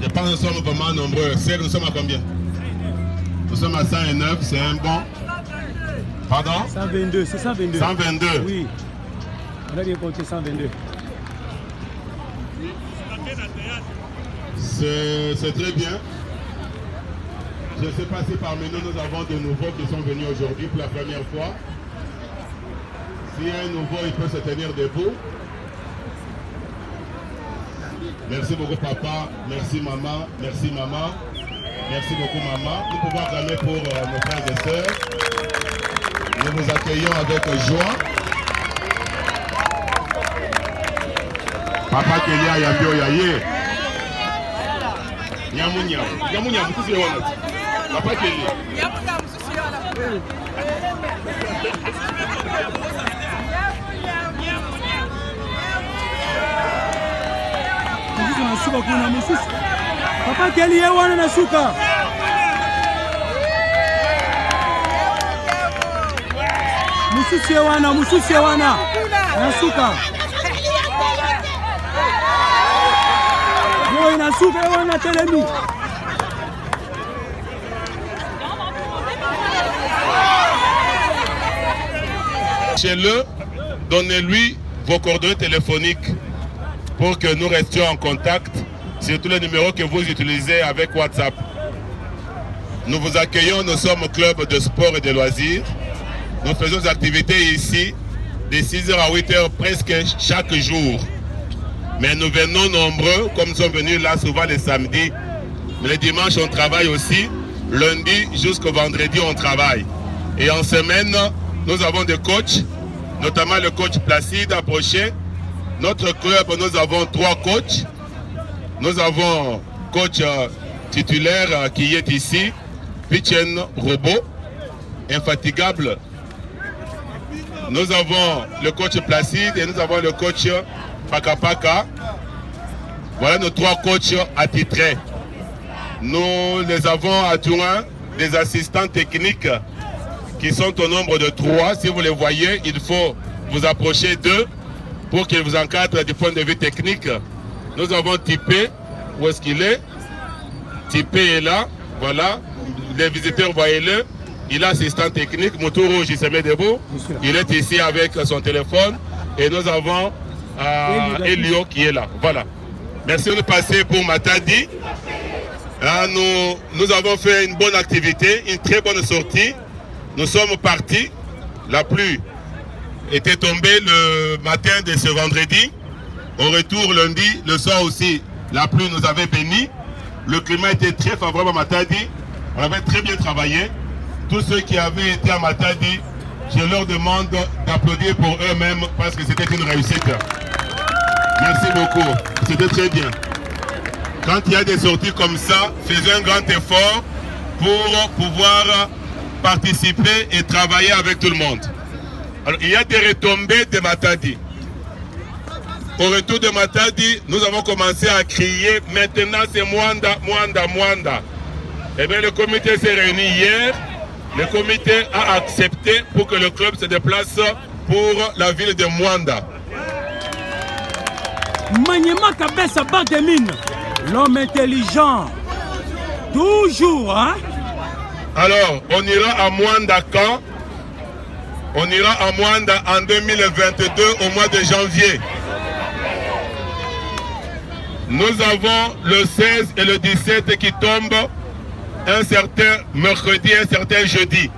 Je pense que nous sommes vraiment nombreux. Nous sommes à combien? Nous sommes à 109, c'est un bon. Pardon? 122, c'est 122. 122. Oui. On a bien compté 122. C'est très bien. Je ne sais pas si parmi nous avons de nouveaux qui sont venus aujourd'hui pour la première fois. S'il y a un nouveau, il peut se tenir debout. Merci beaucoup papa, merci maman, merci maman. Merci beaucoup maman. Nous pouvons acclamer pour nos frères et sœurs. Nous vous accueillons avec joie. Papa Kelia Yambio Yaye. Nyamunyam. Nyamunyam, tout c'est honnête. Papa Kelia. Nyamunyam, tout c'est honnête. Papa Kelia wana na suka. Mususi wana na suka. Yo na suka wana telemi. Chez-le, donnez-lui vos coordonnées téléphoniques pour que nous restions en contact sur tous les numéros que vous utilisez avec WhatsApp. Nous vous accueillons, nous sommes au club de sport et de loisirs. Nous faisons des activités ici de 6h à 8h presque chaque jour. Mais nous venons nombreux, comme nous sommes venus là souvent les samedis. Mais les dimanches, on travaille aussi. Lundi jusqu'au vendredi, on travaille. Et en semaine, nous avons des coachs, notamment le coach Placide approché. Notre club, nous avons 3 coachs. Nous avons coach titulaire qui est ici, Pichen Robot, infatigable. Nous avons le coach Placide et nous avons le coach Paka Paka. Voilà nos 3 coachs attitrés. Nous les avons adjoints des assistants techniques qui sont au nombre de 3. Si vous les voyez, il faut vous approcher d'eux pour qu'ils vous encadrent du point de vue technique. Nous avons Tipé, où est-ce qu'il est? Tipé est là, voilà. Les visiteurs, voyez-le. Il est assistant technique, Moutou Rouge, il se met debout. Il est ici avec son téléphone. Et nous avons Elio qui est là, voilà. Merci de passer pour Matadi. Là, nous avons fait une bonne activité, une très bonne sortie. Nous sommes partis. La pluie était tombée le matin de ce vendredi. Au retour lundi, le soir aussi, la pluie nous avait bénis. Le climat était très favorable à Matadi. On avait très bien travaillé. Tous ceux qui avaient été à Matadi, je leur demande d'applaudir pour eux-mêmes parce que c'était une réussite. Merci beaucoup. C'était très bien. Quand il y a des sorties comme ça, faisons un grand effort pour pouvoir participer et travailler avec tout le monde. Alors, il y a des retombées de Matadi. Au retour de Matadi, nous avons commencé à crier « Maintenant c'est Mwanda, Mwanda, Mwanda ». Eh bien, le comité s'est réuni hier. Le comité a accepté pour que le club se déplace pour la ville de Mwanda. Maniema Kabessa Bardemine, l'homme intelligent. Toujours, hein? Alors, on ira à Mwanda quand? On ira à Mwanda en 2022 au mois de janvier. Nous avons le 16 et le 17 qui tombent un certain mercredi, un certain jeudi.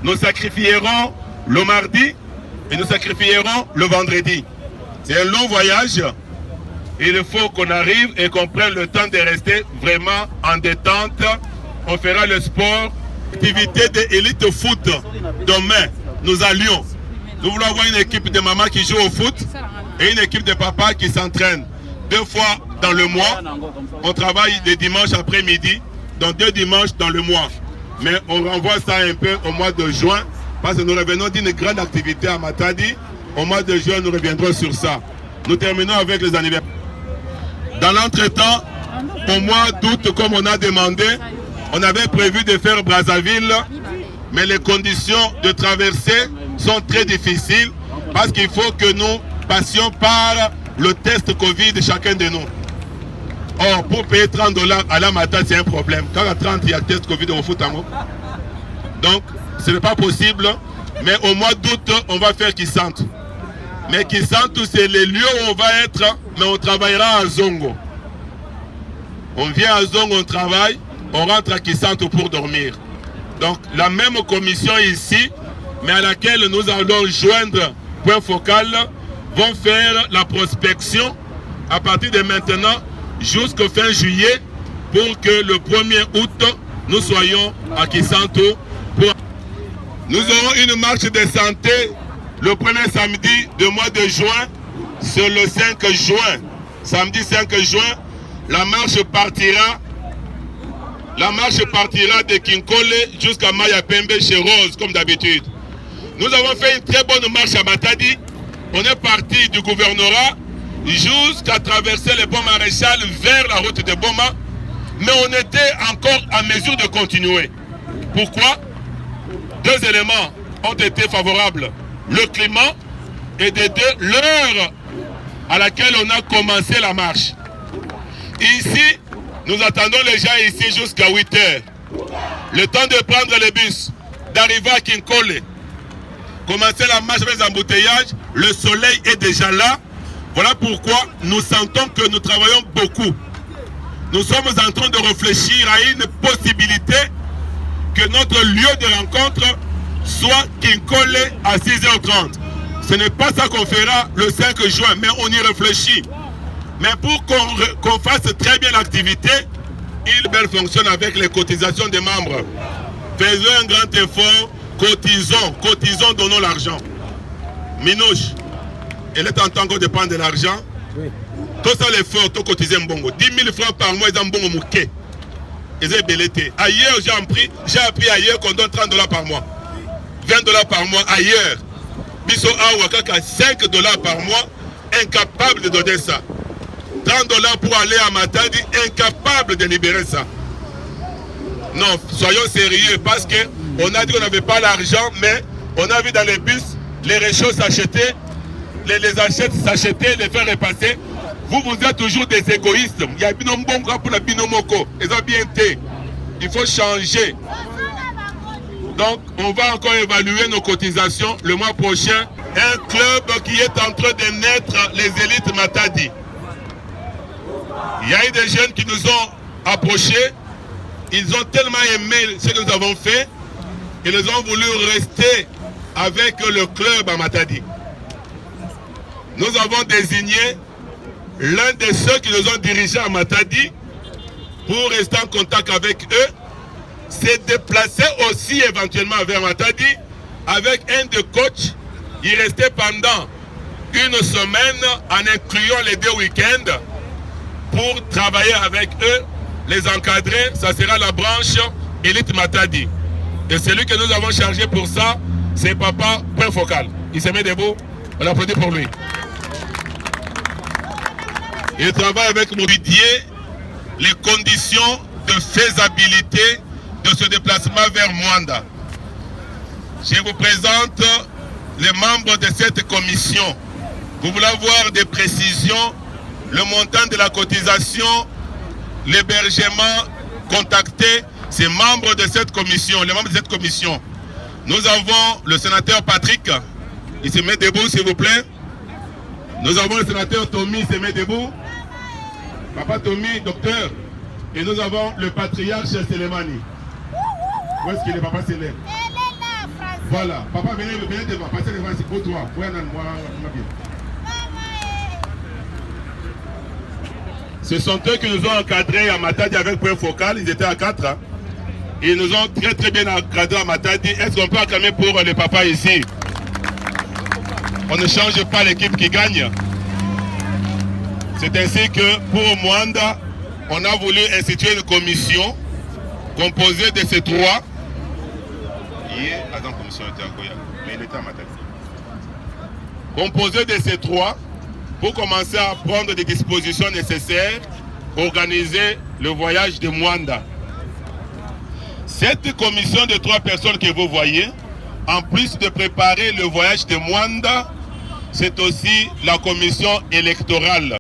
Nous sacrifierons le mardi et nous sacrifierons le vendredi. C'est un long voyage. Il faut qu'on arrive et qu'on prenne le temps de rester vraiment en détente. On fera le sport, activité d'élite foot. Demain, nous allions. Nous voulons avoir une équipe de maman qui joue au foot et une équipe de papa qui s'entraîne 2 fois dans le mois. On travaille les dimanches après-midi, donc 2 dimanches dans le mois. Mais on renvoie ça un peu au mois de juin parce que nous revenons d'une grande activité à Matadi. Au mois de juin, nous reviendrons sur ça. Nous terminons avec les anniversaires. Dans l'entretemps, au mois d'août, comme on a demandé, on avait prévu de faire Brazzaville, mais les conditions de traversée sont très difficiles parce qu'il faut que nous passions par le test Covid de chacun de nous. Or, pour payer $30 à la Matadi, c'est un problème. Quand à 30, il y a test Covid au Foutango. Donc, ce n'est pas possible. Mais au mois d'août, on va faire Kisantu. Mais Kisantu, c'est les lieux où on va être, mais on travaillera à Zongo. On vient à Zongo, on travaille, on rentre à Kisantu pour dormir. Donc, la même commission ici, mais à laquelle nous allons joindre Point Focal, vont faire la prospection à partir de maintenant jusqu'au fin juillet pour que le 1er août, nous soyons à Kisantu. Nous aurons une marche de santé le premier samedi du mois de juin, c'est le 5 juin. Samedi 5 juin, la marche partira de Kinkole jusqu'à Mayapembe chez Rose, comme d'habitude. Nous avons fait une très bonne marche à Matadi. On est parti du gouvernorat jusqu'à traverser le pont Maréchal vers la route de Boma. Mais on était encore en mesure de continuer. Pourquoi? Deux éléments ont été favorables. Le climat et de deux, l'heure à laquelle on a commencé la marche. Ici, nous attendons les gens ici jusqu'à 8 heures. Le temps de prendre le bus, d'arriver à Kinkole, commencer la marche avec les embouteillages, le soleil est déjà là. Voilà pourquoi nous sentons que nous travaillons beaucoup. Nous sommes en train de réfléchir à une possibilité que notre lieu de rencontre soit Kinkole à 6h30. Ce n'est pas ça qu'on fera le 5 juin, mais on y réfléchit. Mais pour qu'on fasse très bien l'activité, il fonctionne avec les cotisations des membres. Faisons un grand effort, cotisons, donnons l'argent. Minouche, elle est en train de prendre de l'argent. Oui. Tout ça l'effort, tout cotiser mbongo. 10 000 francs par mois, ils ont mbongo mouké. Ils ont belleté. Ailleurs, j'ai appris ailleurs qu'on donne $30 par mois. $20 par mois ailleurs. Biso Awakaka, $5 par mois, incapable de donner ça. $30 pour aller à Matadi, incapable de libérer ça. Non, soyons sérieux, parce qu'on a dit qu'on n'avait pas l'argent, mais on a vu dans les bus, les réchauds s'acheter, les assiettes s'acheter, les faire repasser. Vous êtes toujours des égoïstes. Il y a un bon gars pour la binomoko. Ils ont bien été. Il faut changer. Donc, on va encore évaluer nos cotisations le mois prochain. Un club qui est en train de naître, les élites Matadi. Il y a eu des jeunes qui nous ont approchés. Ils ont tellement aimé ce que nous avons fait. Ils ont voulu rester avec le club à Matadi. Nous avons désigné l'un de ceux qui nous ont dirigés à Matadi pour rester en contact avec eux. S'est déplacé aussi éventuellement vers Matadi avec un de coach. Il restait pendant une semaine en incluant les 2 week-ends pour travailler avec eux, les encadrer. Ça sera la branche Élite Matadi. Et celui que nous avons chargé pour ça, c'est Papa Point Focal. Il se met debout, on applaudit pour lui. Il travaille avec Didier les conditions de faisabilité de ce déplacement vers Mwanda. Je vous présente les membres de cette commission. Vous voulez avoir des précisions, le montant de la cotisation, l'hébergement, contactez ces membres de cette commission, les membres de cette commission. Nous avons le sénateur Patrick, il se met debout s'il vous plaît. Nous avons le sénateur Tommy, il se met debout. Papa Tommy, docteur. Et nous avons le patriarche Selemani. Où est-ce qu'il est, papa Sélem? Voilà, papa, venez devant, passez devant, c'est pour toi. Ce sont eux qui nous ont encadrés à Matadi avec Point Focal, ils étaient à 4. Hein. Ils nous ont très bien encadrés à Matadi. Est-ce qu'on peut acclamer pour les papas ici? On ne change pas l'équipe qui gagne. C'est ainsi que pour Mwanda, on a voulu instituer une commission composée de ces 3. Composée de ces 3 pour commencer à prendre des dispositions nécessaires, organiser le voyage de Mwanda. Cette commission de 3 personnes que vous voyez, en plus de préparer le voyage de Mwanda, c'est aussi la commission électorale.